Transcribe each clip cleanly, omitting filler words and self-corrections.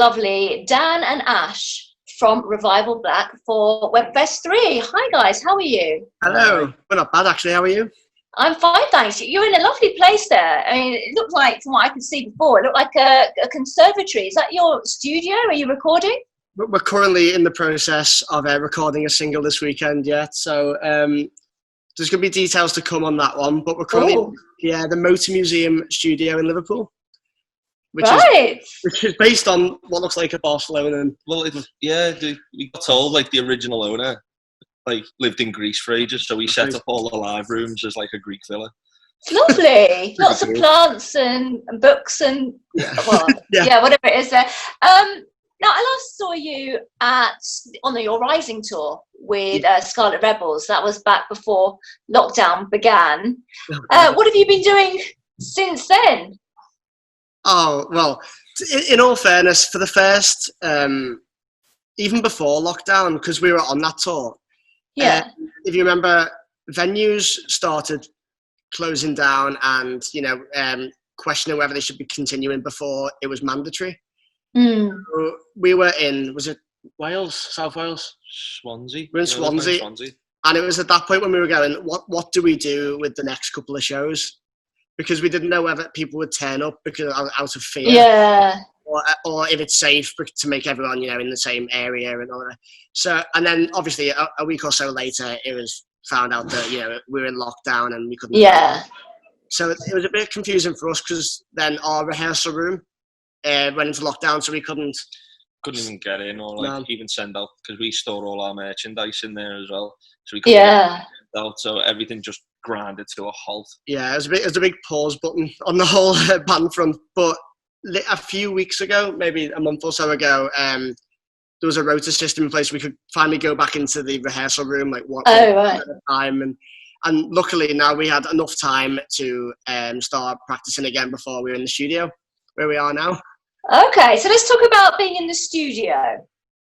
lovely Dan and Ash from Revival Black for Webfest3. Hi guys, how are you? Hello. We're not bad actually, how are you? I'm fine, thanks. You're in a lovely place there. I mean, it looked like, from what I could see before, it looked like a conservatory. Is that your studio? Are you recording? We're currently in the process of recording a single this weekend yet, so there's going to be details to come on that one, but we're currently the Motor Museum studio in Liverpool, which is based on what looks like a Barcelona. Well, we got told like the original owner like lived in Greece for ages, so we set up all the live rooms as like a Greek villa. Lovely. Lots of plants and books and whatever it is there. Now, I last saw you on your Rising tour with Scarlet Rebels. That was back before lockdown began. What have you been doing since then? Oh, well, in all fairness, for the first, even before lockdown, because we were on that tour, if you remember, venues started closing down and, questioning whether they should be continuing before it was mandatory. So we were in, was it Wales, South Wales? Swansea. We were in Swansea. And it was at that point when we were going, what do we do with the next couple of shows? Because we didn't know whether people would turn up because out of fear. Yeah. Or if it's safe to make everyone, in the same area and all that. So, and then obviously a week or so later, it was found out that, we were in lockdown and we couldn't. Yeah. So it was a bit confusing for us because then our rehearsal room went into lockdown, so we couldn't even get in or even send out, because we store all our merchandise in there as well. So we couldn't get out, so everything just grinded to a halt. Yeah, it was a big pause button on the whole band front. But a few weeks ago, maybe a month or so ago, there was a rota system in place. We could finally go back into the rehearsal room, like one at a time, and luckily now we had enough time to start practicing again before we were in the studio, where we are now. Okay, so let's talk about being in the studio.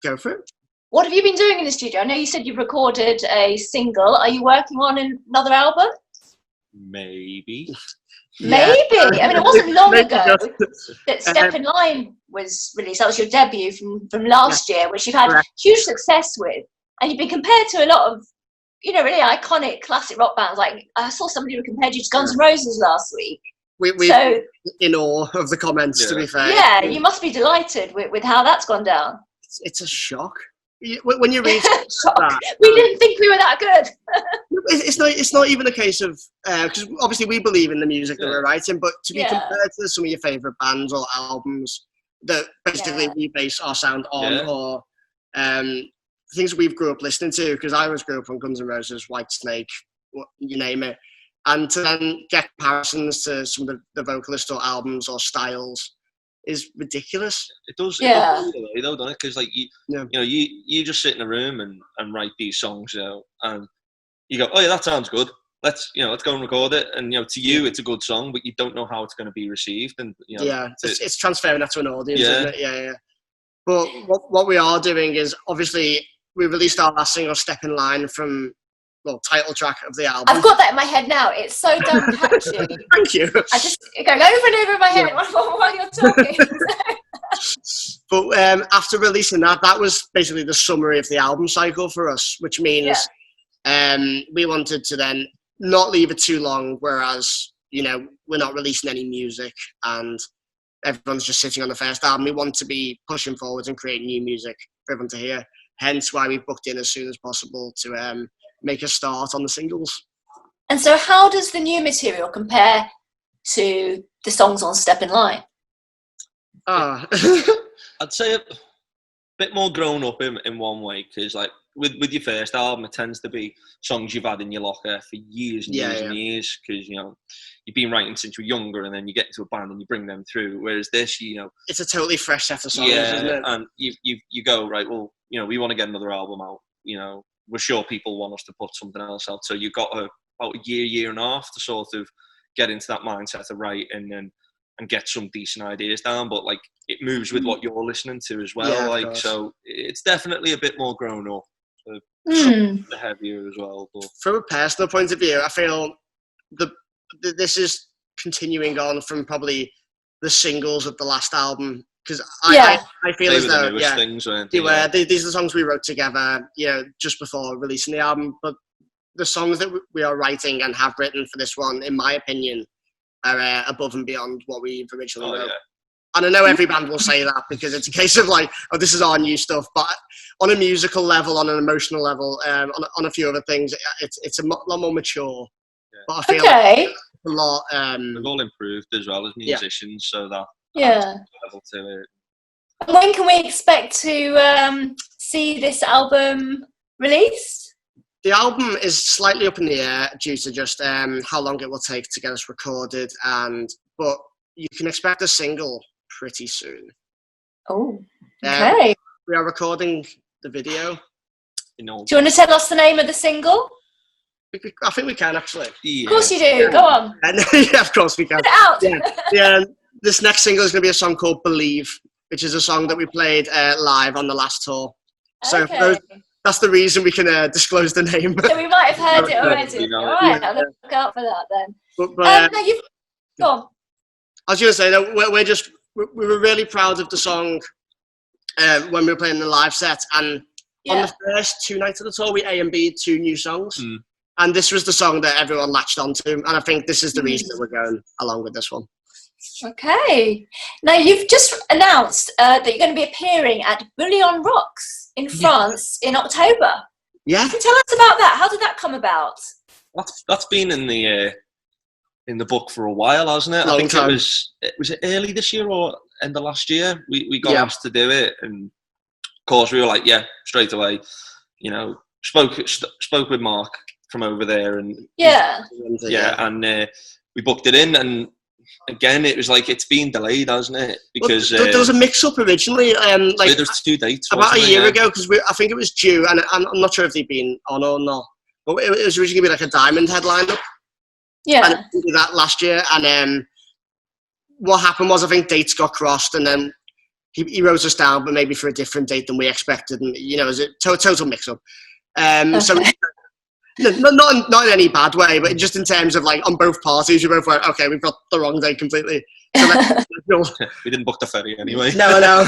Go for it. What have you been doing in the studio? I know you said you've recorded a single. Are you working on another album? Maybe. Maybe. I mean, it wasn't long ago that Step in Line was released. That was your debut from last year, which you've had huge success with. And you've been compared to a lot of, really iconic classic rock bands. Like, I saw somebody who compared you to Guns N' Roses last week. We're in awe of the comments, to be fair. Yeah, you must be delighted with how that's gone down. It's a shock. When you read that, we didn't think we were that good. it's not even a case of because obviously we believe in the music that we're writing, but to be compared to some of your favourite bands or albums that basically we base our sound on, or things we've grew up listening to, because I grew up on Guns N' Roses, Whitesnake, you name it, and to then get comparisons to some of the vocalists or albums or styles is ridiculous. It does though, doesn't it? Because like you just sit in a room and write these songs, and you go, oh yeah, that sounds good. Let's go and record it. And to you, it's a good song, but you don't know how it's going to be received. And it's transferring that to an audience, isn't it? Yeah. But what we are doing is, obviously we released our last single, Step in Line, from title track of the album. I've got that in my head now. It's so damn catchy. Thank you. I just going over and over in my head while you're talking. But after releasing that was basically the summary of the album cycle for us, which means we wanted to then not leave it too long, whereas we're not releasing any music and everyone's just sitting on the first album. We want to be pushing forwards and creating new music for everyone to hear. Hence why we booked in as soon as possible to make a start on the singles. And so how does the new material compare to the songs on Step in Line? I'd say a bit more grown up in one way, because like with your first album, it tends to be songs you've had in your locker for years and years and years, because you've been writing since you're younger, and then you get into a band and you bring them through. Whereas this, it's a totally fresh set of songs, isn't it? And you go, right, well, we want to get another album out. We're sure people want us to put something else out. So you've got about a year and a half to sort of get into that mindset of writing and get some decent ideas down. But like, it moves with what you're listening to as well. So it's definitely a bit more grown up, the heavier as well. But from a personal point of view, I feel this is continuing on from probably the singles of the last album because I feel as though things, these are the songs we wrote together, just before releasing the album. But the songs that we are writing and have written for this one, in my opinion, are above and beyond what we've originally wrote. Yeah. And I know every band will say that because it's a case of like, oh, this is our new stuff. But on a musical level, on an emotional level, on a few other things, it's a lot more mature. Yeah. But I feel like a lot. We've all improved as well as musicians, so that level to it. When can we expect to see this album released? The album is slightly up in the air due to just how long it will take to get us recorded, but you can expect a single pretty soon. Oh, okay. We are recording the video. Do you want to tell us the name of the single? I think we can, actually. Yeah. Of course you do. Yeah. Go on. Yeah, of course we can. Put it out. Yeah. This next single is going to be a song called Believe, which is a song that we played live on the last tour. So that's the reason we can disclose the name. So we might have heard it already. All right, I'll look out for that then. But go on. I was going to say that we were really proud of the song when we were playing the live set, and on the first 2 nights of the tour, we A and B'd 2 new songs, and this was the song that everyone latched onto, and I think this is the reason that we're going along with this one. Okay. Now, you've just announced that you're going to be appearing at Bouillon Rocks in France in October. Yeah. Can you tell us about that? How did that come about? That's been in the book for a while, hasn't it? I think it was early this year or end of last year. We got asked to do it, and of course we were like, straight away. Spoke with Mark from over there, and and we booked it in, and again it was like it's been delayed, hasn't it? Because there was a mix-up originally. There's 2 dates about a year ago, because I think it was due, and I'm not sure if they've been on or not. But it was originally going to be like a Diamond headline up. Yeah. And we did that last year, and what happened was I think dates got crossed, and then he wrote us down, but maybe for a different date than we expected, and it was a total mix-up. So not in any bad way, but just in terms of like on both parties, we both went, okay, we've got the wrong date completely. So we didn't book the ferry anyway. No.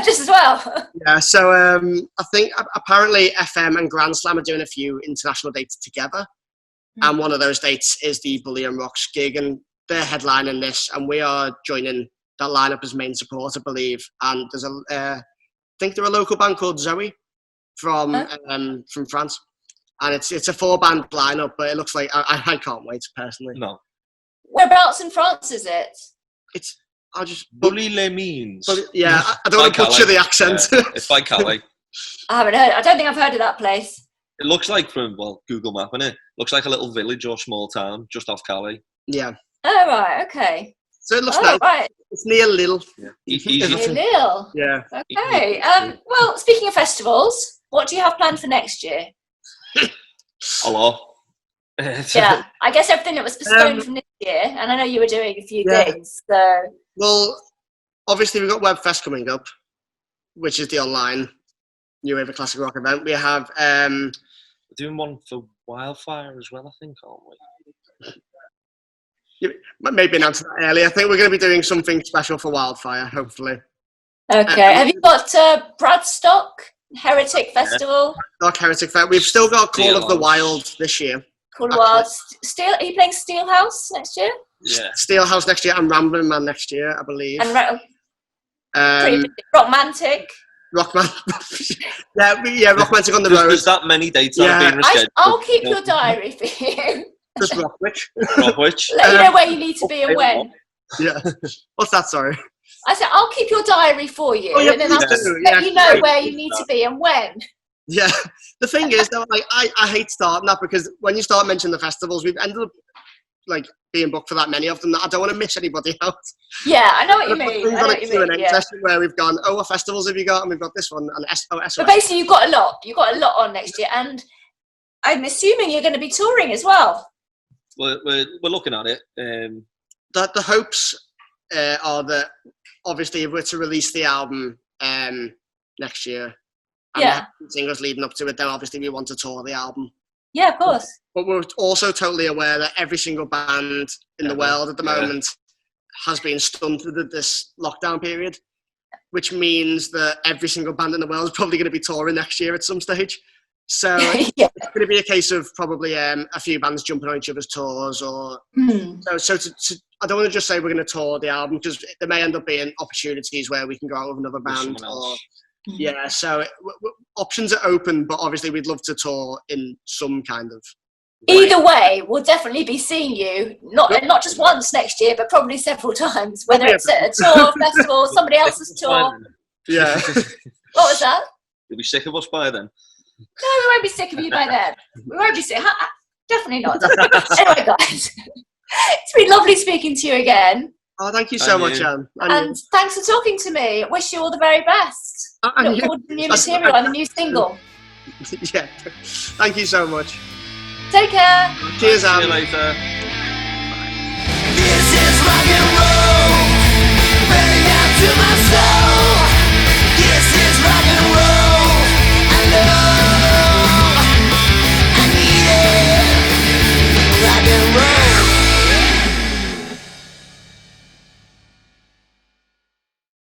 Just as well. Yeah. So I think apparently FM and Grand Slam are doing a few international dates together. And one of those dates is the Bouillon Rocks gig, and they're headlining this, and we are joining that lineup as main support, I believe. And there's I think they're a local band called Zoe from France, and it's a 4-band lineup, but it looks like I can't wait personally. No. Whereabouts in France is it? Bouillon-les-Mines. I don't want to butcher the accent. Yeah, it's by Calais. I don't think I've heard of that place. It looks like from Google Map, innit? Looks like a little village or small town just off Calais. Yeah. Oh right, okay. So it looks like it's near Lille. Yeah. Near Lille. Yeah. Okay. Well, speaking of festivals, what do you have planned for next year? A lot. Yeah, I guess everything that was postponed from this year, and I know you were doing a few things. So. Well, obviously we've got Webfest coming up, which is the online New Wave of Classic Rock event. We have we're doing one for Wildfire as well, I think, aren't we? You maybe announced that earlier. I think we're going to be doing something special for Wildfire, hopefully. Okay. Have you got Bradstock Heretic Festival? Bradstock Heretic Festival. We've still got Call of the Wild this year. Call of the Wild. Are you playing Steelhouse next year? Yeah. Steelhouse next year and Rambling Man next year, I believe. And Rockmantic. Rockmantic on the road. There's that many dates that have been rescheduled. I'll keep your diary for you. Just Rockwich. Let you know where you need to be and when. Yeah. What's that, sorry? I said, I'll keep your diary for you, and then I'll just let you know where you need to be and when. Yeah. The thing is, though, like, I hate starting that, because when you start mentioning the festivals, we've ended up like being booked for that many of them that I don't want to miss anybody out. Yeah, I know what you mean. We've got a Q&A session where we've gone, what festivals have you got? And we've got this one, and SOS. But basically, you've got a lot. You've got a lot on next year, and I'm assuming you're going to be touring as well. We're looking at it. The hopes are that, obviously, if we're to release the album next year, and the singles leading up to it, then obviously we want to tour the album. Yeah, of course. But we're also totally aware that every single band in the world at the moment has been stunted at this lockdown period. which means that every single band in the world is probably going to be touring next year at some stage. So it's going to be a case of probably a few bands jumping on each other's tours, or so I don't want to just say we're going to tour the album, because there may end up being opportunities where we can go out with another band. So options are open, but obviously we'd love to tour in some kind of way. Either way, we'll definitely be seeing you, not just once next year, but probably several times, whether it's at a tour, festival, somebody else's tour. Yeah. What was that? You'll be sick of us by then. No, we won't be sick of you by then. We won't be sick. Definitely not. Anyway, guys, it's been lovely speaking to you again. Oh, thank you so much, Anne. And thanks for talking to me. Wish you all the very best. Look forward to the new material and the new single. Yeah. Thank you so much. Take care. Cheers, Anne. See you later.